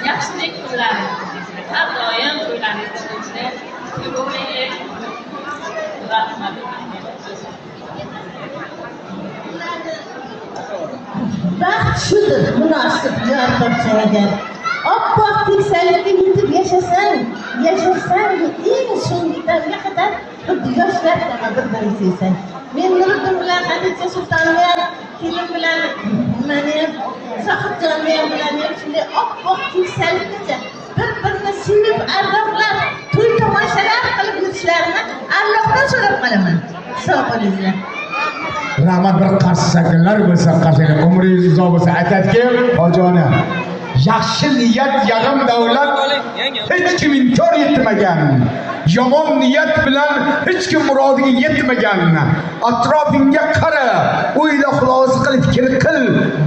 yaxshilik kunlari har doim to'ylaringizda ko'payib rahmat. Baxt shudir, munosib javob topshirgan. Oppoq teksalikka yetib yashasang eng so'nggi damga qadar xuddi yoshlar kabi bir-birini sevsang. Men Nuriddin bilan Xadicha Sultonni ham, keyin bilan nimani ham, Sohibjonni ham bilan ham shunday oppoq teksalikgacha bir-birini sevib ardoqlab, to'y tomoshalar qilib yurishlarini Allohdan so'rab qolaman. Sog' bo'linglar. Rahmat bir qarsakanlar bo'lsa, qarsakan umringiz uzoq bo'lsa aytadiki, hojona yaxshi niyat yarim davlat hech kim inkor etmagan. Yomon niyat bilan hech kim murodiga yetmagan. Atrofingga qara, o'yla xulosa qil, fikr qil.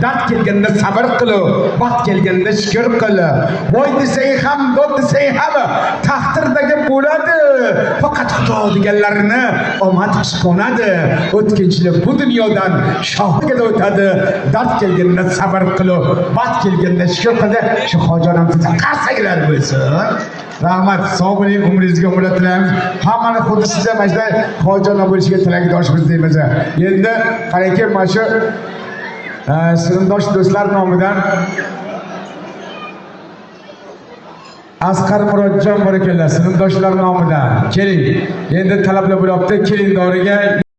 Dard kelganda sabr qil, vaqt kelganda shukr qil. Voy desang ham, dod desang ham taqdirdagi bo'ladi. Faqat Xudo deganlarini omad qish qo'nadi. O'tkinchilik bu dunyodan shohiga o'tadi. Dard kelganda sabr qil, vaqt kelganda shukr qil. Shu hojonamizga qarsaklar bo'lsin. Rahmat, sog' bo'ling, umringizga umr tilaymiz. Hammani xuddi sizga mana shunday hojona bo'lishiga tilakdoshmiz deymiz. Endi qarangki, mana shu sinfdosh do'stlar nomidan Asqar Murodjon bor ekanlar, sinfdoshlar nomidan. Keling, endi talablar bo'lyapti, keling doriga